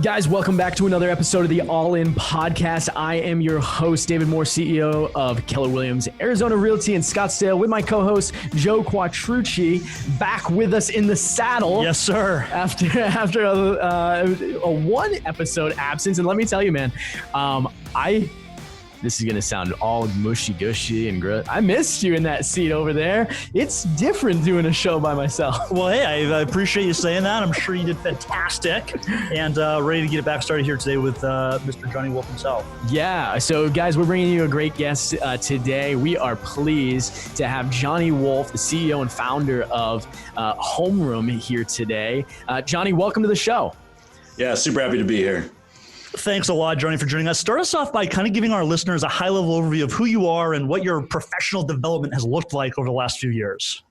Guys, welcome back to another episode of the All In Podcast. I am your host, David Moore, CEO of Keller Williams Arizona Realty in Scottsdale, with my co-host, Joe Quatrucci, back with us in the saddle. Yes, sir. After a one episode absence. And let me tell you, man, this is going to sound all mushy-gushy and gross. I missed you in that seat over there. It's different doing a show by myself. Well, hey, I appreciate you saying that. I'm sure you did fantastic. And ready to get it back started here today with Mr. Johnny Wolff himself. Yeah. So, guys, we're bringing you a great guest today. We are pleased to have Johnny Wolff, the CEO and founder of HomeRoom, here today. Johnny, welcome to the show. Yeah, super happy to be here. Thanks a lot, Johnny, for joining us. Start us off by kind of giving our listeners a high-level overview of who you are and what your professional development has looked like over the last few years.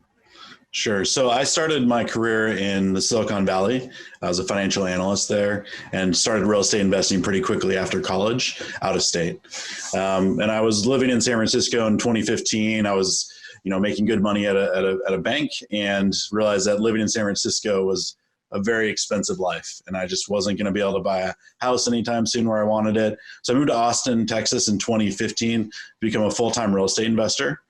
Sure. So I started my career in the Silicon Valley. I was a financial analyst there and started real estate investing pretty quickly after college, out of state. And I was living in San Francisco in 2015. I was, making good money at a bank, and realized that living in San Francisco was a very expensive life. And I just wasn't going to be able to buy a house anytime soon where I wanted it. So I moved to Austin, Texas in 2015 to become a full-time real estate investor.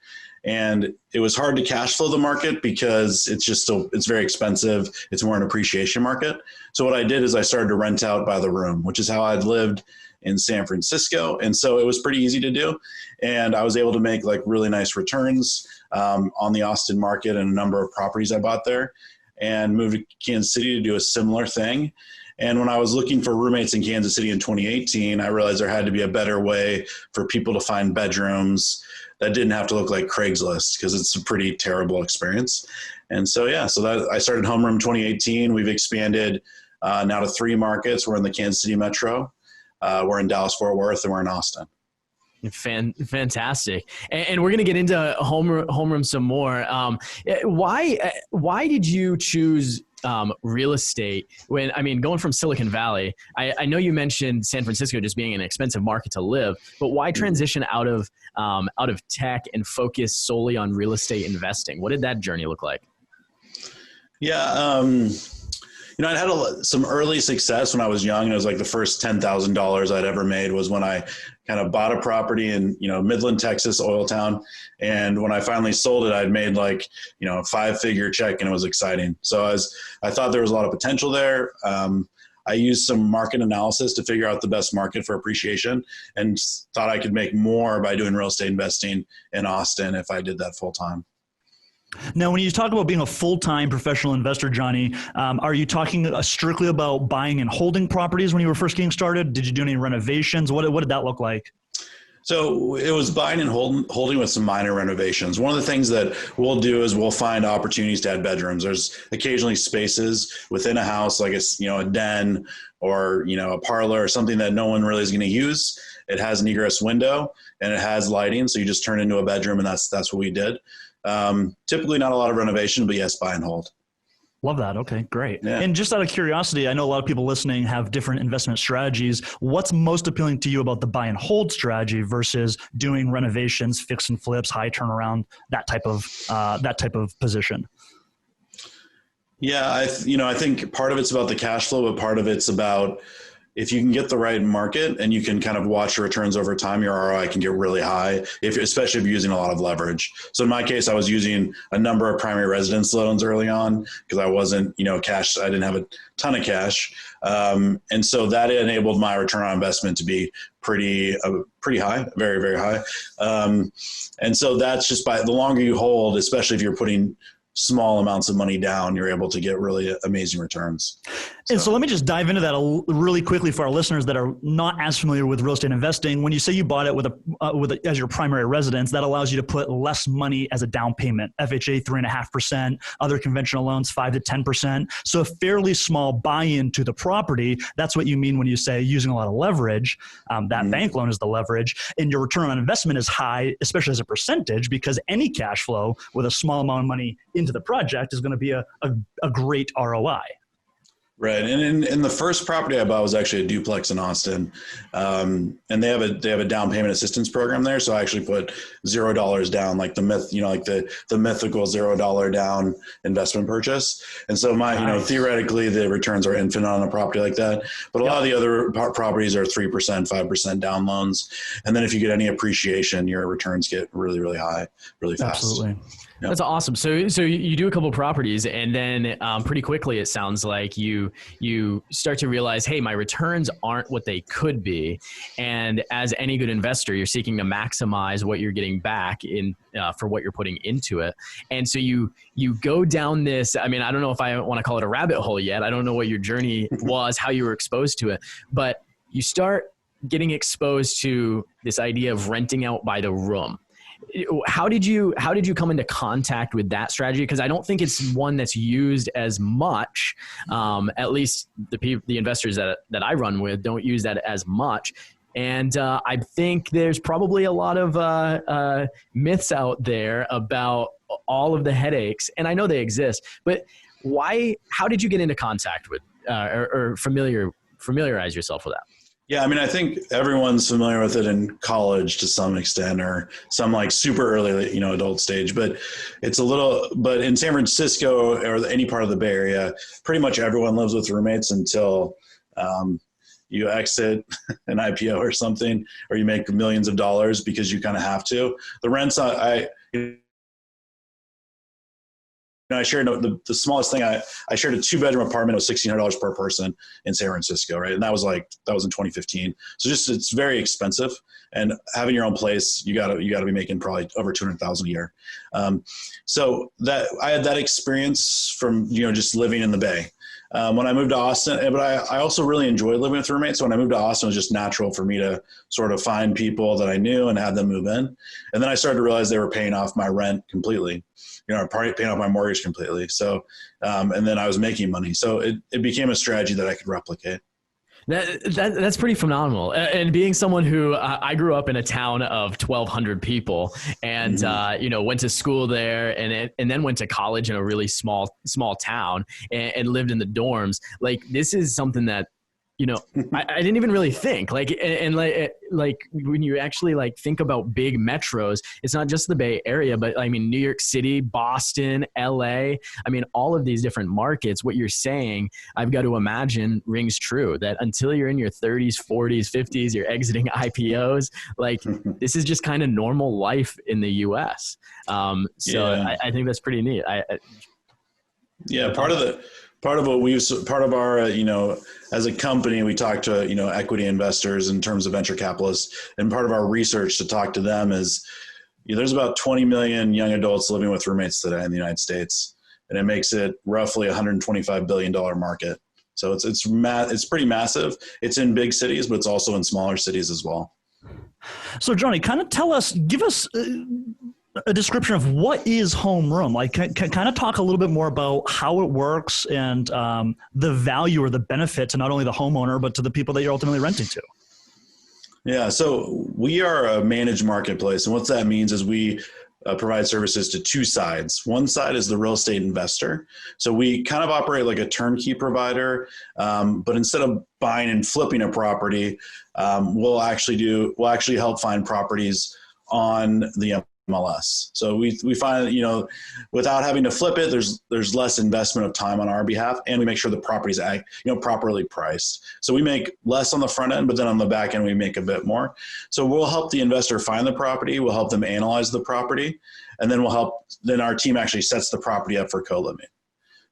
And it was hard to cash flow the market because it's very expensive. It's more an appreciation market. So what I did is I started to rent out by the room, which is how I'd lived in San Francisco. And so it was pretty easy to do. And I was able to make really nice returns on the Austin market and a number of properties I bought there, and moved to Kansas City to do a similar thing. And when I was looking for roommates in Kansas City in 2018, I realized there had to be a better way for people to find bedrooms that didn't have to look like Craigslist, because it's a pretty terrible experience. And so, I started HomeRoom 2018. We've expanded now to 3 markets. We're in the Kansas City metro. We're in Dallas-Fort Worth, and we're in Austin. Fantastic. And we're going to get into HomeRoom some more. Why did you choose real estate going from Silicon Valley? I know you mentioned San Francisco just being an expensive market to live, but why transition out of tech and focus solely on real estate investing? What did that journey look like? Yeah. I'd had some early success when I was young. And it was like the first $10,000 I'd ever made was when I kind of bought a property in, Midland, Texas, oil town. And when I finally sold it, I'd made a 5-figure check, and it was exciting. So I thought there was a lot of potential there. I used some market analysis to figure out the best market for appreciation, and thought I could make more by doing real estate investing in Austin if I did that full time. Now, when you talk about being a full-time professional investor, Johnny, are you talking strictly about buying and holding properties when you were first getting started? Did you do any renovations? What did that look like? So it was buying and holding with some minor renovations. One of the things that we'll do is we'll find opportunities to add bedrooms. There's occasionally spaces within a house, like a den or a parlor or something that no one really is going to use. It has an egress window and it has lighting, so you just turn it into a bedroom, and that's what we did. Typically not a lot of renovation, but yes, buy and hold. Love that. Okay, great. Yeah. And just out of curiosity, I know a lot of people listening have different investment strategies. What's most appealing to you about the buy and hold strategy versus doing renovations, fix and flips, high turnaround, that type of position? Yeah, I think part of it's about the cash flow, but part of it's about if you can get the right market and you can kind of watch your returns over time, your ROI can get really high, especially if you're using a lot of leverage. So in my case, I was using a number of primary residence loans early on because I wasn't, cash. I didn't have a ton of cash. And so that enabled my return on investment to be pretty high, very, very high. And so that's just by the longer you hold, especially if you're putting small amounts of money down, you're able to get really amazing returns. And so let me just dive into that really quickly for our listeners that are not as familiar with real estate investing. When you say you bought it as your primary residence, that allows you to put less money as a down payment. FHA 3.5%, other conventional loans 5 to 10%. So a fairly small buy-in to the property. That's what you mean when you say using a lot of leverage. That bank loan is the leverage, and your return on investment is high, especially as a percentage, because any cash flow with a small amount of money into the project is going to be a great ROI. Right. And in the first property I bought was actually a duplex in Austin. And they have a down payment assistance program there. So I actually put $0 down, like the myth, like the mythical $0 down investment purchase. And so theoretically the returns are infinite on a property like that. But a lot of the other properties are 3%, 5% down loans. And then if you get any appreciation, your returns get really, really high, really fast. Absolutely. Yep. That's awesome. So you do a couple of properties, and then pretty quickly it sounds like you start to realize, hey, my returns aren't what they could be. And as any good investor, you're seeking to maximize what you're getting back in for what you're putting into it. And so you go down this. I mean, I don't know if I want to call it a rabbit hole yet. I don't know what your journey was, how you were exposed to it, but you start getting exposed to this idea of renting out by the room. How did you come into contact with that strategy? Because I don't think it's one that's used as much. At least the investors that I run with don't use that as much. And I think there's probably a lot of myths out there about all of the headaches, and I know they exist. But why? How did you get into contact with or familiarize yourself with that? Yeah, I mean, I think everyone's familiar with it in college to some extent, or some like super early, adult stage. But but in San Francisco or any part of the Bay Area, pretty much everyone lives with roommates until you exit an IPO or something, or you make millions of dollars because you kind of have to. The rents, I shared the smallest thing. I shared a 2-bedroom apartment. It was $1,600 per person in San Francisco, right? And that was in 2015. So it's very expensive. And having your own place, you gotta be making probably over $200,000 a year. So that I had that experience from just living in the Bay. When I moved to Austin, but I also really enjoyed living with roommates. So when I moved to Austin, it was just natural for me to sort of find people that I knew and have them move in. And then I started to realize they were paying off my rent completely, paying off my mortgage completely. So, and then I was making money. So it became a strategy that I could replicate. That's pretty phenomenal. And being someone who I grew up in a town of 1,200 people, and went to school there, and then went to college in a really small town, and lived in the dorms. Like, this is something that I didn't even really think like when you actually think about big metros, it's not just the Bay Area, but I mean, New York City, Boston, LA, I mean, all of these different markets. What you're saying, I've got to imagine rings true, that until you're in your 30s, 40s, 50s, you're exiting IPOs. Like, this is just kind of normal life in the US. I think that's pretty neat. Part of our, as a company, we talk to, equity investors in terms of venture capitalists, and part of our research to talk to them is, there's about 20 million young adults living with roommates today in the United States, and it makes it roughly $125 billion market. So it's pretty massive. It's in big cities, but it's also in smaller cities as well. So Johnny, give us a description of what is HomeRoom. Like, kind of talk a little bit more about how it works and the value or the benefit to not only the homeowner, but to the people that you're ultimately renting to. Yeah, so we are a managed marketplace. And what that means is we provide services to two sides. One side is the real estate investor. So we kind of operate like a turnkey provider, but instead of buying and flipping a property, we'll actually help find properties on the MLS. So we find that, without having to flip it, there's less investment of time on our behalf, and we make sure the property's properly priced. So we make less on the front end, but then on the back end we make a bit more. So we'll help the investor find the property, we'll help them analyze the property, and then our team actually sets the property up for co-living.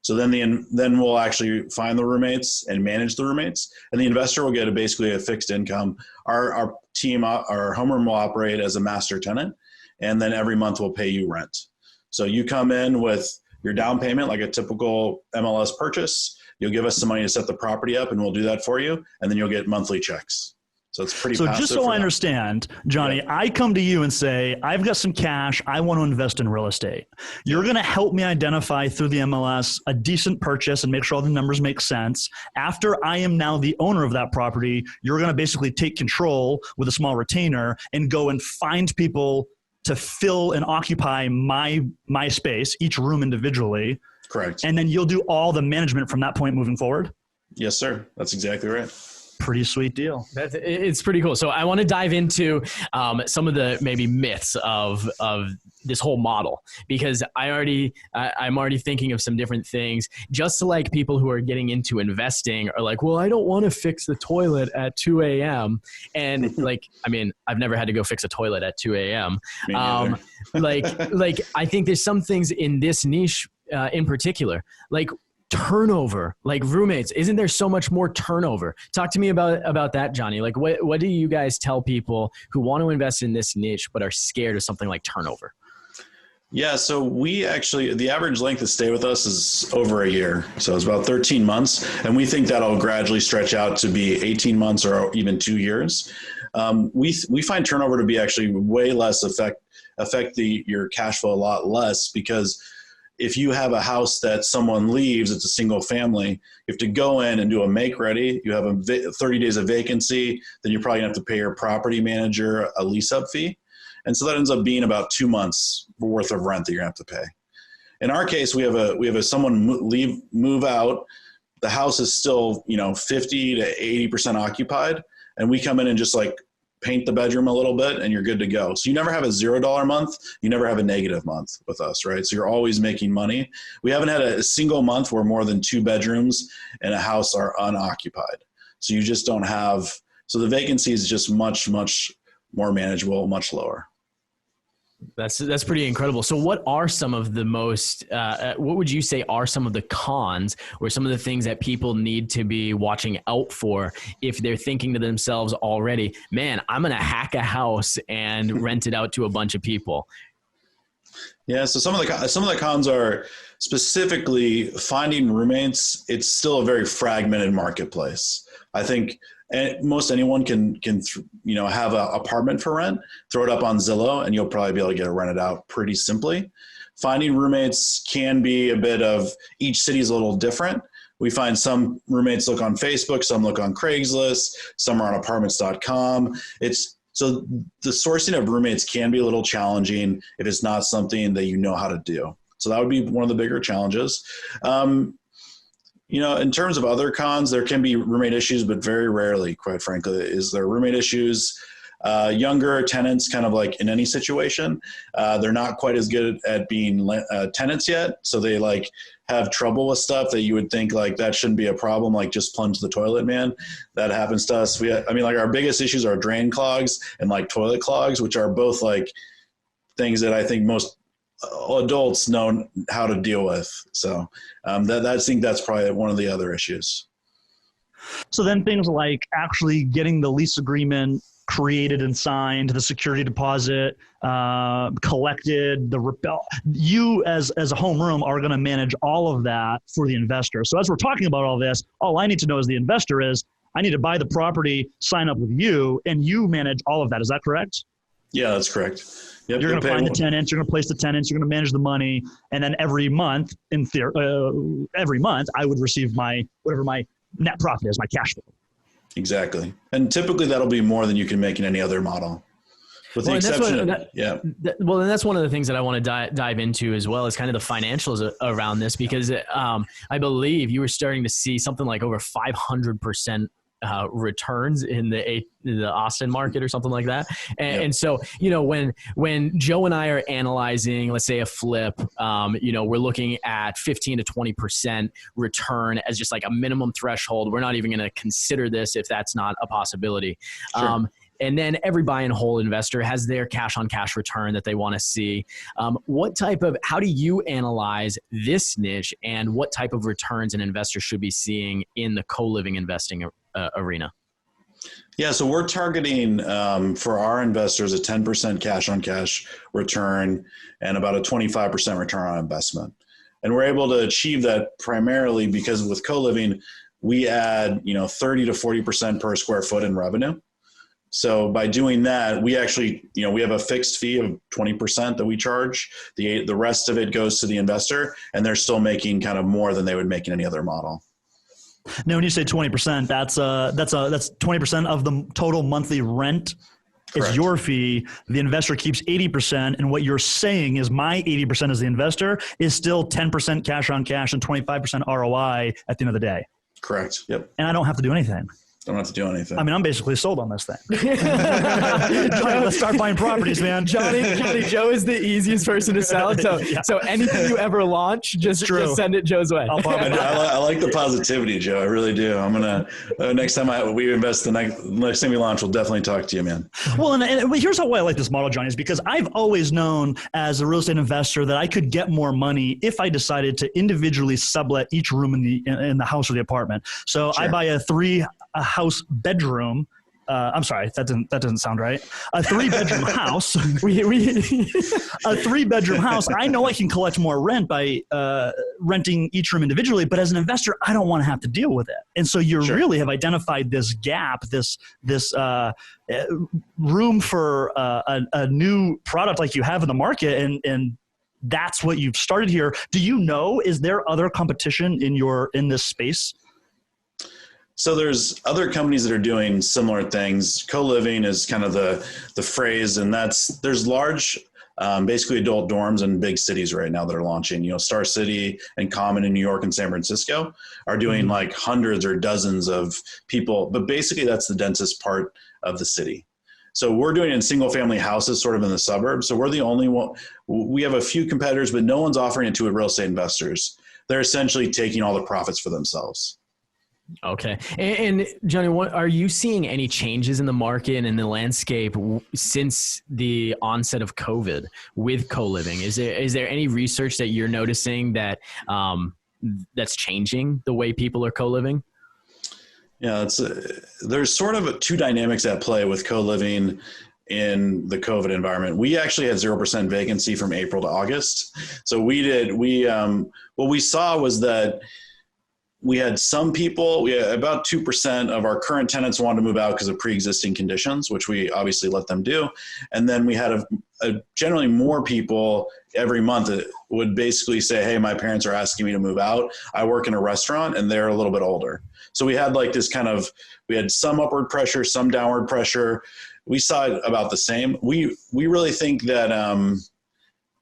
So then we'll actually find the roommates and manage the roommates, and the investor will get basically a fixed income. Our team, our HomeRoom, will operate as a master tenant, and then every month we'll pay you rent. So you come in with your down payment, like a typical MLS purchase. You'll give us some money to set the property up, and we'll do that for you. And then you'll get monthly checks. So it's pretty passive. So just so I understand, Johnny, yeah. I come to you and say, I've got some cash. I want to invest in real estate. You're going to help me identify through the MLS a decent purchase and make sure all the numbers make sense. After I am now the owner of that property, you're going to basically take control with a small retainer and go and find people to fill and occupy my space, each room individually. Correct. And then you'll do all the management from that point moving forward? Yes, sir. That's exactly right. Pretty sweet deal. It's pretty cool. So I want to dive into some of the maybe myths of this whole model, because I'm already thinking of some different things. Just like people who are getting into investing are like, well, I don't want to fix the toilet at 2 a.m. And like, I mean, I've never had to go fix a toilet at 2 a.m. Like I think there's some things in this niche in particular, like turnover, like roommates. Isn't there so much more turnover? Talk to me about that, Johnny. Like what do you guys tell people who want to invest in this niche but are scared of something like turnover? Yeah, so we actually, the average length of stay with us is over a year. So it's about 13 months. And we think that'll gradually stretch out to be 18 months or even 2 years. We find turnover to be actually way less affect your cash flow a lot less, because if you have a house that someone leaves, it's a single family, you have to go in and do a make ready. You have 30 days of vacancy, then you're probably gonna have to pay your property manager a lease up fee. And so that ends up being about 2 months worth of rent that you're gonna have to pay. In our case, we have someone move out. The house is still, 50 to 80% occupied. And we come in and just like paint the bedroom a little bit and you're good to go. So you never have a $0 month. You never have a negative month with us, right? So you're always making money. We haven't had a single month where more than 2 bedrooms in a house are unoccupied. So you just don't have, so the vacancy is just much, much more manageable, much lower. That's pretty incredible. So what are some of the most, what would you say are some of the cons or some of the things that people need to be watching out for if they're thinking to themselves already, man, I'm going to hack a house and rent it out to a bunch of people? Yeah. So some of the cons are specifically finding roommates. It's still a very fragmented marketplace. I think most anyone can have an apartment for rent, throw it up on Zillow, and you'll probably be able to get it rented out pretty simply. Finding roommates can be a bit of, each city is a little different. We find some roommates look on Facebook, some look on Craigslist, some are on apartments.com. So the sourcing of roommates can be a little challenging if it's not something that you know how to do. So that would be one of the bigger challenges. In terms of other cons, there can be roommate issues, but very rarely, quite frankly, is there roommate issues. Younger tenants, kind of like in any situation, they're not quite as good at being tenants yet. So they like have trouble with stuff that you would think like that shouldn't be a problem, like just plunge the toilet, man. That happens to us. Our biggest issues are drain clogs and like toilet clogs, which are both like things that I think most adults know how to deal with. So I think that's probably one of the other issues. So then things like actually getting the lease agreement created and signed, the security deposit collected, you as a homeroom are going to manage all of that for the investor. So as we're talking about all this, all I need to know as the investor is I need to buy the property, sign up with you, and you manage all of that. Is that correct? Yeah, that's correct. Yep, you're going to find the tenants, you're going to place the tenants, you're going to manage the money, and then every month, I would receive whatever my net profit is, my cash flow. Exactly, and typically that'll be more than you can make in any other model. With the exception, and that's one of the things that I want to dive into as well, is kind of the financials around this, because I believe you were starting to see something like over 500% returns in the Austin market or something like that. And so, when Joe and I are analyzing, let's say a flip, we're looking at 15 to 20% return as just like a minimum threshold. We're not even going to consider this if that's not a possibility. Sure. And then every buy and hold investor has their cash on cash return that they want to see. How do you analyze this niche, and what type of returns an investor should be seeing in the co-living investing arena? Yeah, so we're targeting for our investors a 10% cash on cash return and about a 25% return on investment. And we're able to achieve that primarily because with co-living, we add 30 to 40% per square foot in revenue. So by doing that, we actually, we have a fixed fee of 20% that we charge. The rest of it goes to the investor, and they're still making kind of more than they would make in any other model. Now, when you say 20%, that's 20% of the total monthly rent. Correct. Is your fee. The investor keeps 80%, and what you're saying is my 80% as the investor is still 10% cash on cash and 25% ROI at the end of the day. Correct. Yep. And I don't have to do anything. Don't have to do anything. I mean, I'm basically sold on this thing. Johnny, let's start buying properties, man. Johnny, Joe is the easiest person to sell. So, Yeah. so anything you ever launch, just send it Joe's way. I like the positivity, Joe. I really do. I'm gonna next time we invest, the next time we launch, we'll definitely talk to you, man. Well, and here's how I like this model, Johnny, is because I've always known as a real estate investor that I could get more money if I decided to individually sublet each room in the house or the apartment. So Sure. I buy a house bedroom. I'm sorry, that doesn't sound right. A 3-bedroom house. A 3-bedroom house. I know I can collect more rent by renting each room individually, but as an investor, I don't want to have to deal with it. And so you Sure. really have identified this gap, this room for a new product like you have in the market, and that's what you've started here. Do you know? Is there other competition in this space? So there's other companies that are doing similar things. Co-living is kind of the phrase, and there's large, basically adult dorms in big cities right now that are launching. You know, Star City and Common in New York and San Francisco are doing like hundreds or dozens of people, but basically that's the densest part of the city. So we're doing it in single family houses, sort of in the suburbs. So we're the only one. We have a few competitors, but no one's offering it to real estate investors. They're essentially taking all the profits for themselves. Okay. And Johnny, are you seeing any changes in the market and in the landscape since the onset of COVID with co-living? Is there any research that you're noticing that that's changing the way people are co-living? Yeah, there's sort of two dynamics at play with co-living in the COVID environment. We actually had 0% vacancy from April to August. So what we saw was that we had some people, about 2% of our current tenants wanted to move out because of pre-existing conditions, which we obviously let them do. And then we had generally more people every month that would basically say, hey, my parents are asking me to move out. I work in a restaurant and they're a little bit older. So we had like this we had some upward pressure, some downward pressure. We saw it about the same. We really think that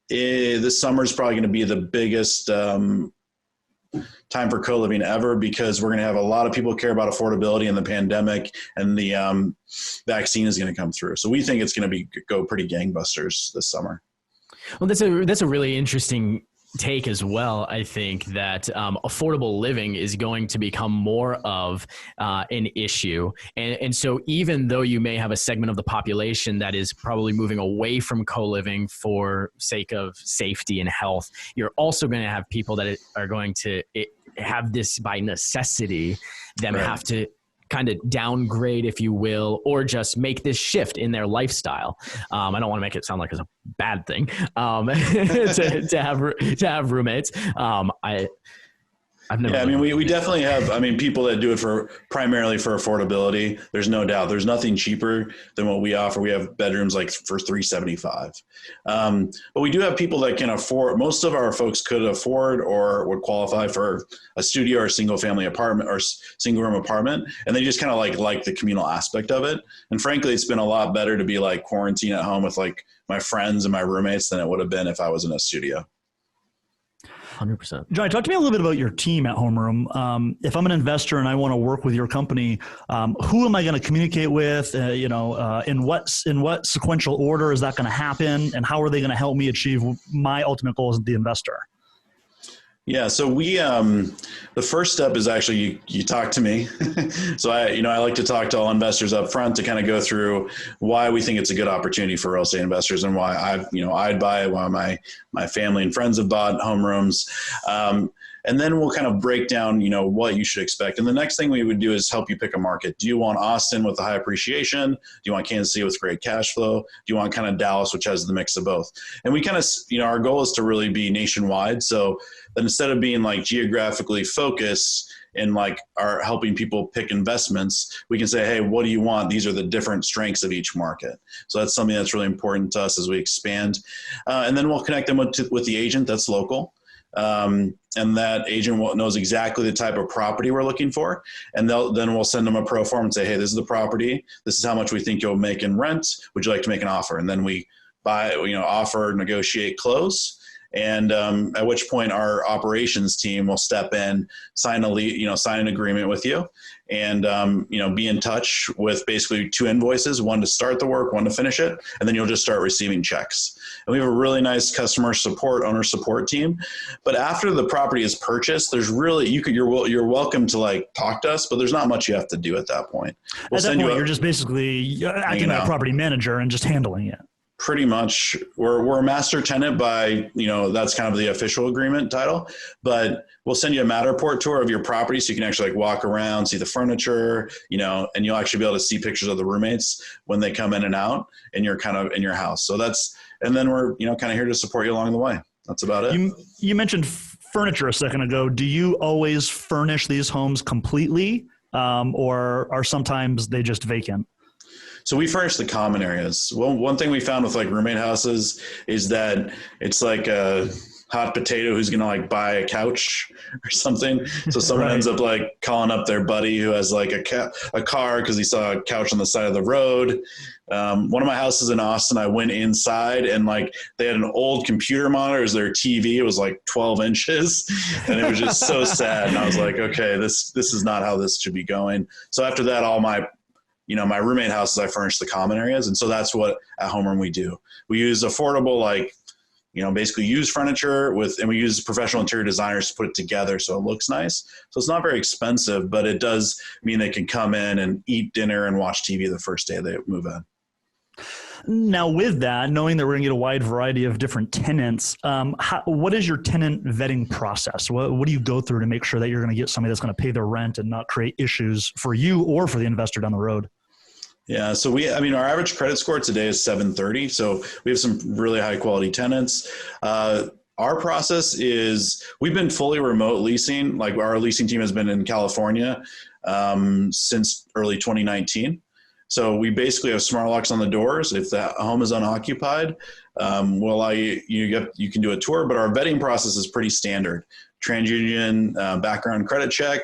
this summer is probably going to be the biggest time for co-living ever, because we're going to have a lot of people care about affordability in the pandemic, and the vaccine is going to come through. So we think it's going to go pretty gangbusters this summer. Well, that's a really interesting take as well. I think that affordable living is going to become more of an issue. And so even though you may have a segment of the population that is probably moving away from co-living for sake of safety and health, you're also going to have people that are going to have this by necessity, them Right. have to kind of downgrade, if you will, or just make this shift in their lifestyle. I don't want to make it sound like it's a bad thing to have roommates. I've never. Yeah, I mean, we definitely have. I mean, people that do it primarily for affordability. There's no doubt. There's nothing cheaper than what we offer. We have bedrooms like for $375, but we do have people that can afford. Most of our folks could afford or would qualify for a studio or single family apartment or single room apartment, and they just kind of like the communal aspect of it. And frankly, it's been a lot better to be like quarantine at home with like my friends and my roommates than it would have been if I was in a studio. 100%. Johnny, talk to me a little bit about your team at HomeRoom. If I'm an investor and I want to work with your company, who am I going to communicate with? In what sequential order is that going to happen? And how are they going to help me achieve my ultimate goal as the investor? Yeah, so we the first step is actually you talk to me. So I like to talk to all investors up front to kind of go through why we think it's a good opportunity for real estate investors and why I'd buy it, why my family and friends have bought home rooms. And then we'll kind of break down, what you should expect. And the next thing we would do is help you pick a market. Do you want Austin with the high appreciation? Do you want Kansas City with great cash flow? Do you want kind of Dallas, which has the mix of both? And we kind of, our goal is to really be nationwide. So that instead of being like geographically focused and like are helping people pick investments, we can say, hey, what do you want? These are the different strengths of each market. So that's something that's really important to us as we expand. And then we'll connect them with the agent that's local. And that agent knows exactly the type of property we're looking for. And then we'll send them a pro form and say, hey, this is the property. This is how much we think you'll make in rent. Would you like to make an offer? And then we offer, negotiate, close. And at which point our operations team will step in, sign an agreement with you, and be in touch with basically 2 invoices, one to start the work, one to finish it, and then you'll just start receiving checks. And we have a really nice customer support, owner support team. But after the property is purchased, there's really you're welcome to like talk to us, but there's not much you have to do at that point. At that point, you're just basically acting like a property manager and just handling it. Pretty much. We're a master tenant by, that's kind of the official agreement title, but we'll send you a Matterport tour of your property so you can actually like walk around, see the furniture, and you'll actually be able to see pictures of the roommates when they come in and out and you're kind of in your house. So and then we're, kind of here to support you along the way. That's about it. You mentioned furniture a second ago. Do you always furnish these homes completely or are sometimes they just vacant? So we furnish the common areas. Well, one thing we found with like roommate houses is that it's like a hot potato who's going to like buy a couch or something. So someone ends up like calling up their buddy who has like a car because he saw a couch on the side of the road. One of my houses in Austin, I went inside and like they had an old computer monitor as their TV. It was like 12 inches and it was just so sad. And I was like, okay, this is not how this should be going. So after that, all my roommate houses, I furnish the common areas. And so that's what at HomeRoom we do. We use affordable, basically used furniture and we use professional interior designers to put it together so it looks nice. So it's not very expensive, but it does mean they can come in and eat dinner and watch TV the first day they move in. Now, with that, knowing that we're going to get a wide variety of different tenants, what is your tenant vetting process? What do you go through to make sure that you're going to get somebody that's going to pay their rent and not create issues for you or for the investor down the road? Yeah. So our average credit score today is 730. So we have some really high quality tenants. Our process is we've been fully remote leasing. Like our leasing team has been in California since early 2019. So we basically have smart locks on the doors. If the home is unoccupied, we'll allow you can do a tour, but our vetting process is pretty standard. TransUnion background credit check.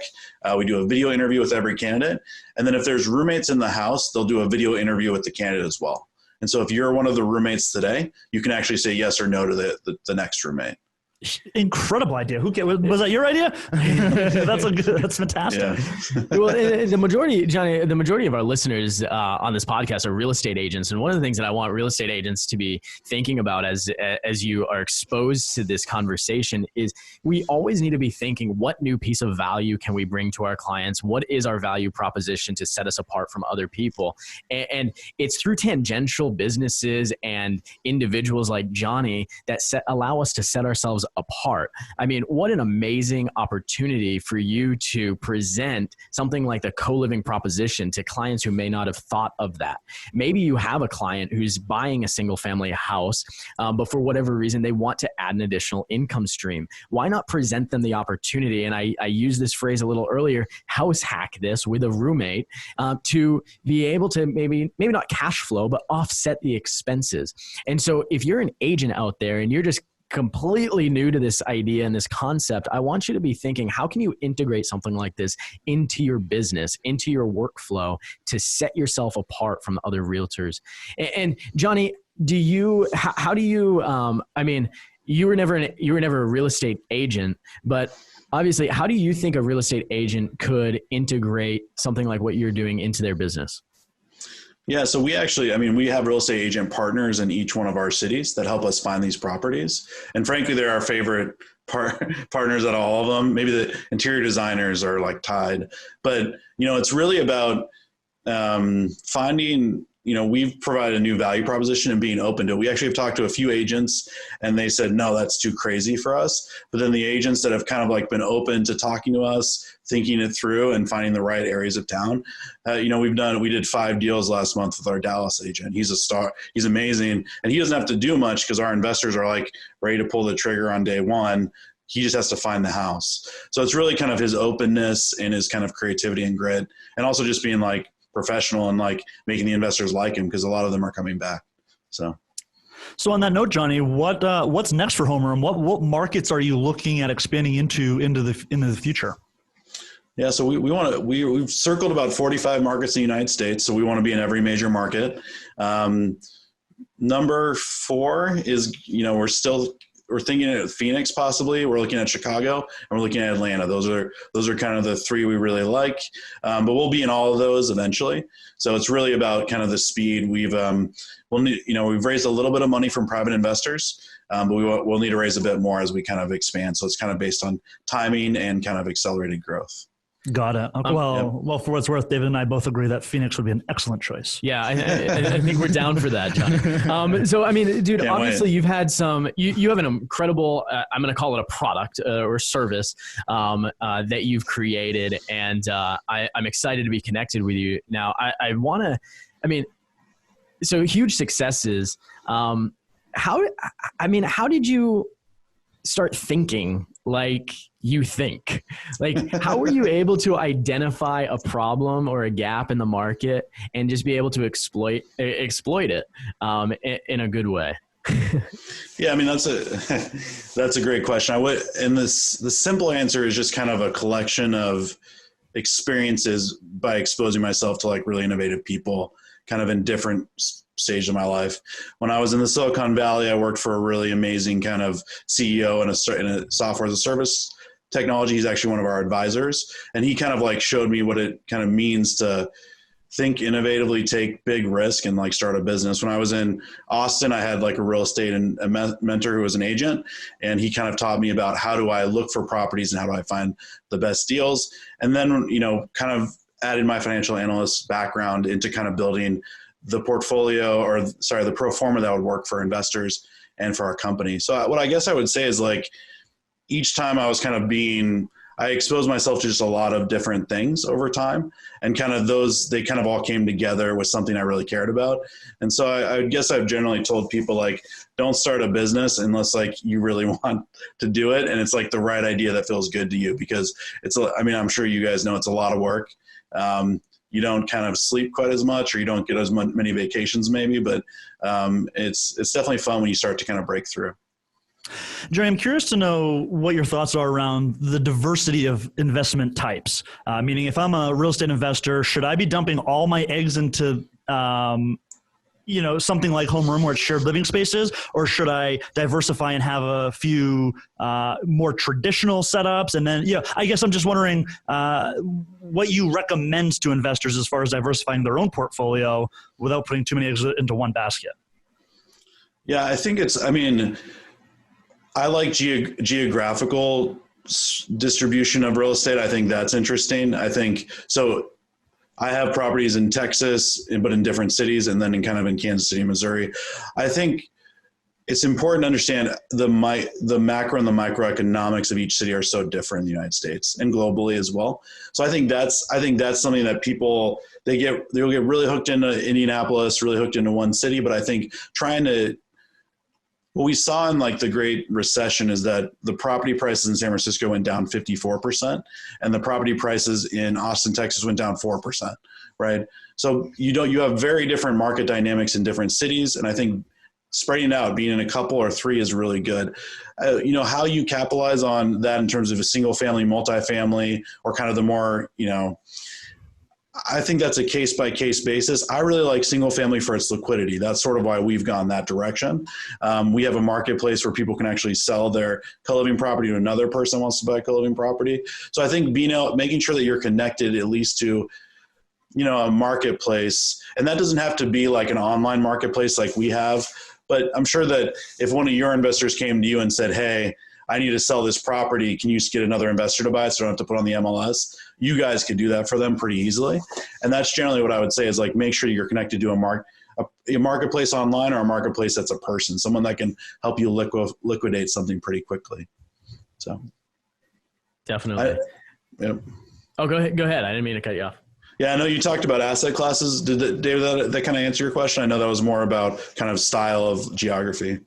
We do a video interview with every candidate. And then if there's roommates in the house, they'll do a video interview with the candidate as well. And so if you're one of the roommates today, you can actually say yes or no to the next roommate. Incredible idea. Was that your idea? That's fantastic. Yeah. Well, the majority of our listeners on this podcast are real estate agents. And one of the things that I want real estate agents to be thinking about as you are exposed to this conversation is we always need to be thinking, what new piece of value can we bring to our clients? What is our value proposition to set us apart from other people? And it's through tangential businesses and individuals like Johnny that allow us to set ourselves apart. I mean, what an amazing opportunity for you to present something like the co-living proposition to clients who may not have thought of that. Maybe you have a client who's buying a single family house, but for whatever reason, they want to add an additional income stream. Why not present them the opportunity? And I used this phrase a little earlier, house hack this with a roommate to be able to maybe not cash flow, but offset the expenses. And so if you're an agent out there and you're just completely new to this idea and this concept, I want you to be thinking, how can you integrate something like this into your business, into your workflow to set yourself apart from other realtors? And Johnny, how do you, you were never a real estate agent, but obviously, how do you think a real estate agent could integrate something like what you're doing into their business? Yeah, so we have real estate agent partners in each one of our cities that help us find these properties. And frankly, they're our favorite partners out of all of them. Maybe the interior designers are like tied, but it's really about finding, we've provided a new value proposition and being open to it. We actually have talked to a few agents and they said, no, that's too crazy for us. But then the agents that have kind of like been open to talking to us, thinking it through and finding the right areas of town. We did 5 deals last month with our Dallas agent. He's a star. He's amazing. And he doesn't have to do much because our investors are like ready to pull the trigger on day one. He just has to find the house. So it's really kind of his openness and his kind of creativity and grit, and also just being like professional and like making the investors like him because a lot of them are coming back. So on that note, Johnny, what's next for HomeRoom? What markets are you looking at expanding into the future? Yeah, so we've circled about 45 markets in the United States. So we want to be in every major market. Number 4 is, we're still we're thinking of Phoenix, possibly. We're looking at Chicago, and we're looking at Atlanta. Those are kind of the three we really like. But we'll be in all of those eventually. So it's really about kind of the speed. We've raised a little bit of money from private investors, but we'll need to raise a bit more as we kind of expand. So it's kind of based on timing and kind of accelerated growth. Got it. Okay. Well, for what's worth, David and I both agree that Phoenix would be an excellent choice. Yeah, I think we're down for that, Johnny. So, I mean, dude, Can't obviously wait. you've had you have an incredible, I'm going to call it a product or service that you've created. And I'm excited to be connected with you. Now, so huge successes. How did you start thinking like you think? Like, how were you able to identify a problem or a gap in the market and just be able to exploit it in a good way? Yeah, I mean, that's a great question. The simple answer is just kind of a collection of experiences by exposing myself to like really innovative people kind of in different stage of my life. When I was in the Silicon Valley, I worked for a really amazing kind of CEO in a software as a service technology. He's actually one of our advisors, and he kind of like showed me what it kind of means to think innovatively, take big risk, and like start a business. When I was in Austin, I had like a real estate and a mentor who was an agent, and he kind of taught me about how do I look for properties and how do I find the best deals. And then, kind of added my financial analyst background into kind of building the portfolio the pro forma that would work for investors and for our company. So what I guess I would say is like each time I was I exposed myself to just a lot of different things over time, and kind of they kind of all came together with something I really cared about. And so I guess I've generally told people like, don't start a business unless like you really want to do it. And it's like the right idea that feels good to you, because I'm sure you guys know it's a lot of work. You don't kind of sleep quite as much, or you don't get as many vacations maybe, but it's definitely fun when you start to kind of break through. Jerry, I'm curious to know what your thoughts are around the diversity of investment types. Meaning, if I'm a real estate investor, should I be dumping all my eggs into something like HomeRoom where it's shared living spaces, or should I diversify and have a few more traditional setups? And then, I guess I'm just wondering what you recommend to investors as far as diversifying their own portfolio without putting too many eggs into one basket. Yeah, I think I like geographical distribution of real estate. I think that's interesting. I have properties in Texas, but in different cities, and then in Kansas City, Missouri. I think it's important to understand the macro and the microeconomics of each city are so different in the United States and globally as well. So I think that's something that people, they'll get really hooked into Indianapolis, really hooked into one city. But I think what we saw in like the Great Recession is that the property prices in San Francisco went down 54%, and the property prices in Austin, Texas went down 4%, right? So you have very different market dynamics in different cities, and I think spreading out, being in a couple or three is really good. How you capitalize on that in terms of a single family, multifamily, or kind of the more, I think that's a case-by-case basis. I really like single family for its liquidity. That's sort of why we've gone that direction. We have a marketplace where people can actually sell their co-living property to another person who wants to buy co-living property. So I think making sure that you're connected at least to, a marketplace, and that doesn't have to be like an online marketplace like we have, but I'm sure that if one of your investors came to you and said, hey, I need to sell this property, can you get another investor to buy it so I don't have to put on the MLS? You guys could do that for them pretty easily. And that's generally what I would say is like, make sure you're connected to a marketplace online, or a marketplace that's a person, someone that can help you liquidate something pretty quickly. So. Definitely. Yep. Oh, go ahead. I didn't mean to cut you off. Yeah, I know you talked about asset classes. Did David, that kind of answer your question? I know that was more about kind of style of geography.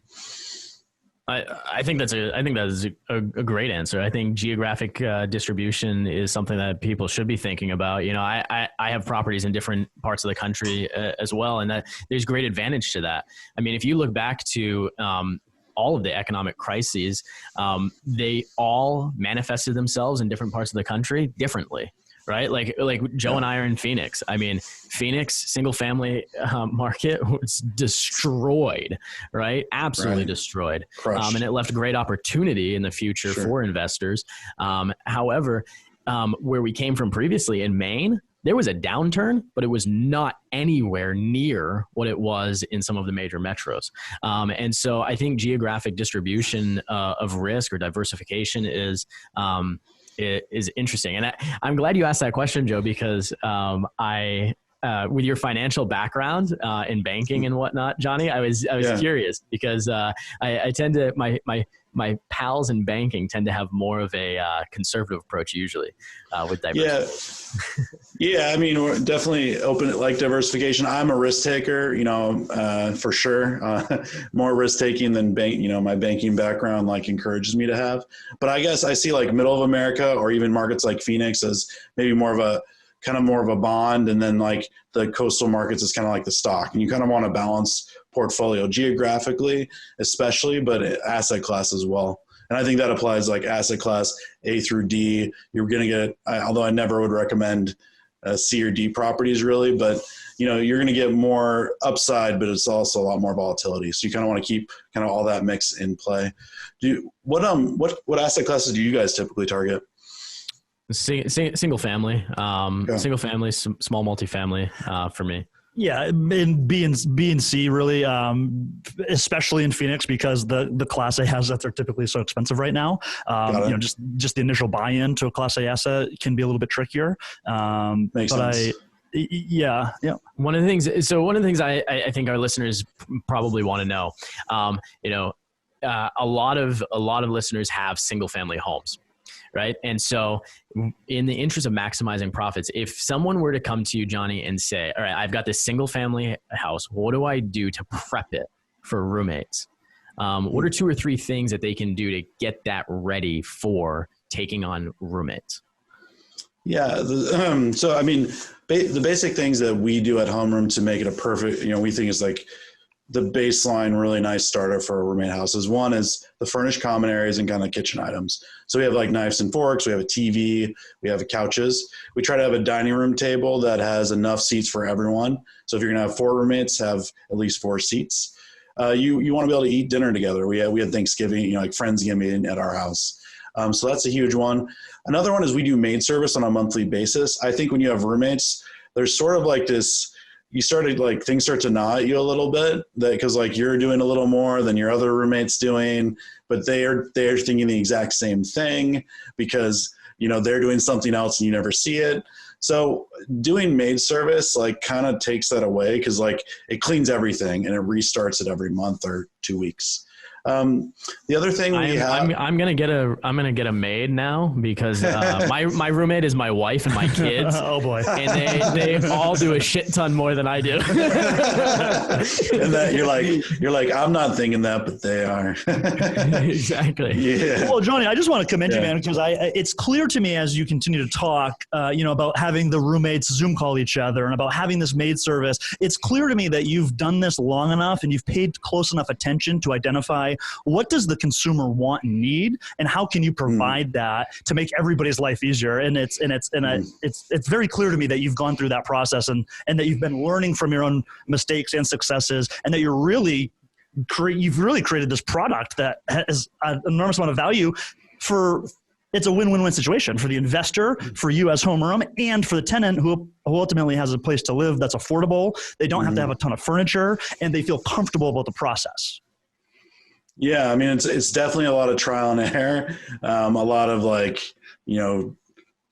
I think that is a great answer. I think geographic distribution is something that people should be thinking about. I have properties in different parts of the country as well, and that there's great advantage to that. I mean, if you look back to all of the economic crises, they all manifested themselves in different parts of the country differently, right? Like Joe and I are in Phoenix. I mean, Phoenix single family market was destroyed, right? Absolutely destroyed. And it left great opportunity in the future for investors. However, where we came from previously in Maine, there was a downturn, but it was not anywhere near what it was in some of the major metros. And so I think geographic distribution of risk or diversification is interesting. And I'm glad you asked that question, Joe, because with your financial background in banking and whatnot, Johnny, I was curious because I tend to my pals in banking tend to have more of a conservative approach usually with diversification. Yeah. I mean, we're definitely open like diversification. I'm a risk taker, for sure. More risk taking than my banking background like encourages me to have. But I guess I see like middle of America or even markets like Phoenix as maybe more of a bond, and then like the coastal markets is kind of like the stock, and you kind of want to balance portfolio geographically, especially, but asset class as well. And I think that applies like asset class A through D. You're going to get, although I never would recommend C or D properties really, but you're going to get more upside, but it's also a lot more volatility. So you kind of want to keep kind of all that mix in play. What asset classes do you guys typically target? Single family, single family, small multifamily for me. Yeah, in B and C really, especially in Phoenix because the Class A assets are typically so expensive right now. Just the initial buy-in to a Class A asset can be a little bit trickier. Makes sense. Yeah. One of the things I think our listeners probably want to know, a lot of listeners have single family homes. Right. And so in the interest of maximizing profits, if someone were to come to you, Johnny, and say, all right, I've got this single family house. What do I do to prep it for roommates? What are 2 or 3 things that they can do to get that ready for taking on roommates? Yeah. So, I mean, the basic things that we do at HomeRoom to make it a perfect, we think is like the baseline, really nice starter for roommate houses. One is the furnished common areas and kind of kitchen items. So we have like knives and forks, we have a TV, we have couches. We try to have a dining room table that has enough seats for everyone. So if you're gonna have 4 roommates, have at least 4 seats. You want to be able to eat dinner together. We had Thanksgiving, like Friendsgiving at our house. So that's a huge one. Another one is we do maid service on a monthly basis. I think when you have roommates, there's sort of like this, things start to gnaw at you a little bit because like you're doing a little more than your other roommate's doing, but they're thinking the exact same thing because, they're doing something else and you never see it. So doing maid service like kind of takes that away because like it cleans everything and it restarts it every month or 2 weeks. The other thing I'm gonna get a maid now because my roommate is my wife and my kids. Oh boy! And they all do a shit ton more than I do. And that you're like I'm not thinking that, but they are. Exactly. Yeah. Well, Johnny, I just want to commend you, man, because it's clear to me as you continue to talk, about having the roommates Zoom call each other and about having this maid service. It's clear to me that you've done this long enough and you've paid close enough attention to identify what does the consumer want and need, and how can you provide that to make everybody's life easier? And it's very clear to me that you've gone through that process and that you've been learning from your own mistakes and successes, and that you've really created this product that has an enormous amount of value for. It's a win-win-win situation for the investor, for you as HomeRoom, and for the tenant who ultimately has a place to live that's affordable. They don't have to have a ton of furniture, and they feel comfortable about the process. Yeah, I mean, it's definitely a lot of trial and error. A lot of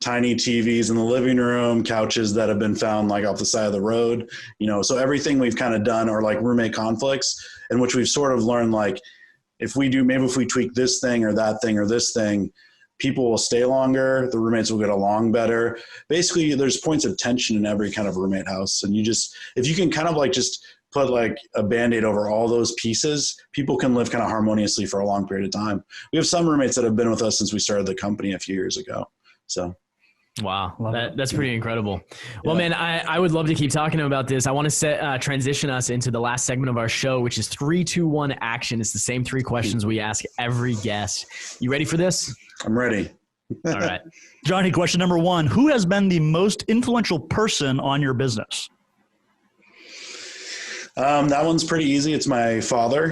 tiny TVs in the living room, couches that have been found like off the side of the road. So everything we've kind of done are like roommate conflicts in which we've sort of learned like if we tweak this thing or that thing or this thing, people will stay longer. The roommates will get along better. Basically, there's points of tension in every kind of roommate house, and if you can kind of like just put like a Band-Aid over all those pieces, people can live kind of harmoniously for a long period of time. We have some roommates that have been with us since we started the company a few years ago. So. Wow. That's pretty incredible. Well, man, I would love to keep talking about this. I want to transition us into the last segment of our show, which is 3, 2, 1 action. It's the same 3 questions we ask every guest. You ready for this? I'm ready. All right. Johnny, question number 1. Who has been the most influential person on your business? That one's pretty easy. It's my father.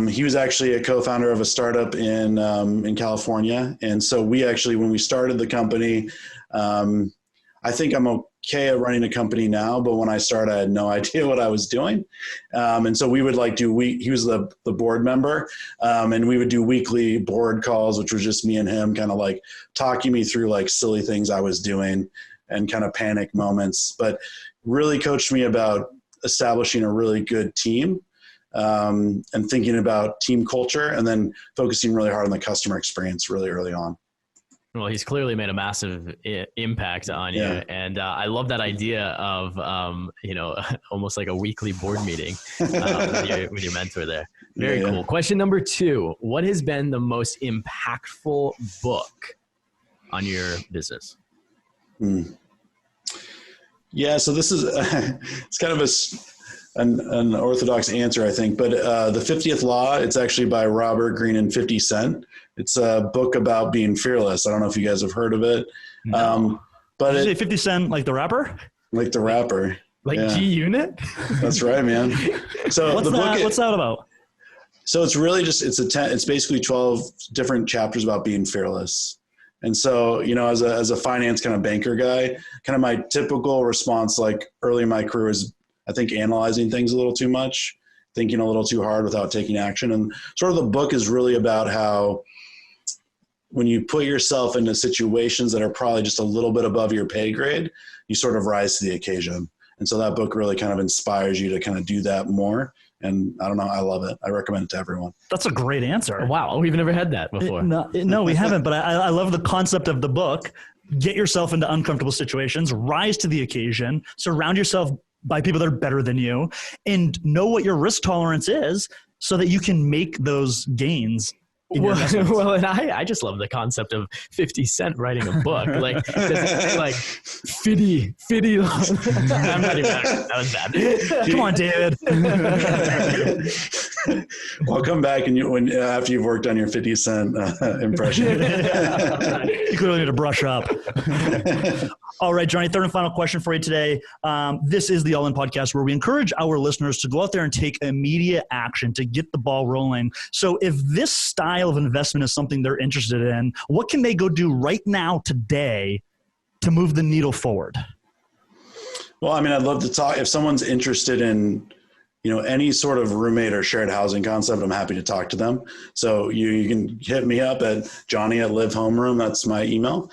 He was actually a co-founder of a startup in California. And so we actually, when we started the company, I think I'm okay at running a company now, but when I started, I had no idea what I was doing. And so we would he was the board member, and we would do weekly board calls, which was just me and him kind of like talking me through like silly things I was doing and kind of panic moments, but really coached me about establishing a really good team, and thinking about team culture, and then focusing really hard on the customer experience really early on. Well, he's clearly made a massive impact on you. And I love that idea of, almost like a weekly board meeting with your mentor there. Very cool. Question number 2, what has been the most impactful book on your business? Yeah, so this is it's kind of an orthodox answer, I think, but The 50th Law, it's actually by Robert Greene and 50 Cent. It's a book about being fearless. I don't know if you guys have heard of it. No. But did you say 50 Cent like the rapper? Like the rapper. Like G-Unit? That's right, man. So what's that about? So it's really just, it's basically 12 different chapters about being fearless. And so, as a finance kind of banker guy, kind of my typical response, like early in my career, is I think analyzing things a little too much, thinking a little too hard without taking action. And sort of the book is really about how when you put yourself into situations that are probably just a little bit above your pay grade, you sort of rise to the occasion. And so that book really kind of inspires you to kind of do that more. And I don't know, I love it. I recommend it to everyone. That's a great answer. Wow, we've never had that before. No, we haven't, but I love the concept of the book. Get yourself into uncomfortable situations, rise to the occasion, surround yourself by people that are better than you, and know what your risk tolerance is so that you can make those gains. Well, and I just love the concept of 50 Cent writing a book. Like, does it say like 50? I'm not even. That was bad. Come on, David. Well, come back and after you've worked on your 50 Cent impression. You clearly need to brush up. All right, Johnny, third and final question for you today. This is the All In Podcast, where we encourage our listeners to go out there and take immediate action to get the ball rolling. So if this style of investment is something they're interested in, what can they go do right now today to move the needle forward? Well, I mean, I'd love to talk. If someone's interested in, any sort of roommate or shared housing concept, I'm happy to talk to them. So you can hit me up at Johnny@LiveHomeRoom. That's my email.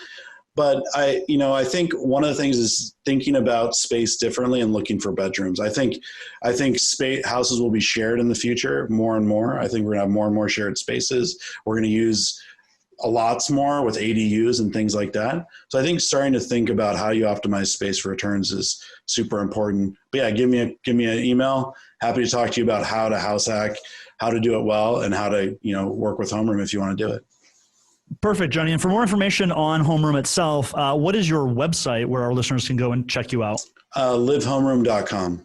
But I think one of the things is thinking about space differently and looking for bedrooms. I think houses will be shared in the future more and more. I think we're going to have more and more shared spaces. We're going to use a lots more with ADUs and things like that. So I think starting to think about how you optimize space for returns is super important. But yeah, give me an email. Happy to talk to you about how to house hack, how to do it well, and how to work with HomeRoom if you want to do it. Perfect, Johnny. And for more information on HomeRoom itself, what is your website where our listeners can go and check you out? LiveHomeRoom.com.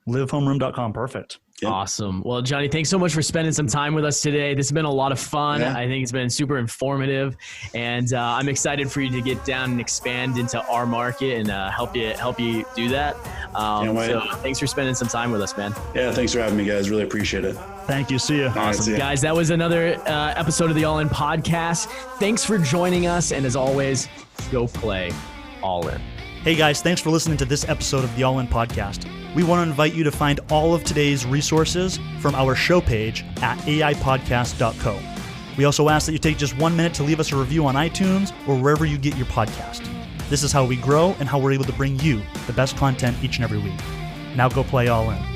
LiveHomeRoom.com. Perfect. Yep. Awesome. Well, Johnny, thanks so much for spending some time with us today. This has been a lot of fun. Yeah. I think it's been super informative, and I'm excited for you to get down and expand into our market and help you do that. So thanks for spending some time with us, man. Yeah, thanks for having me, guys. Really appreciate it. Thank you. See you. Awesome. Right, see ya. Guys, that was another episode of the All In Podcast. Thanks for joining us, and as always, go play All In. Hey guys, thanks for listening to this episode of the All In Podcast. We want to invite you to find all of today's resources from our show page at aipodcast.co. We also ask that you take just 1 minute to leave us a review on iTunes or wherever you get your podcast. This is how we grow and how we're able to bring you the best content each and every week. Now go play All In.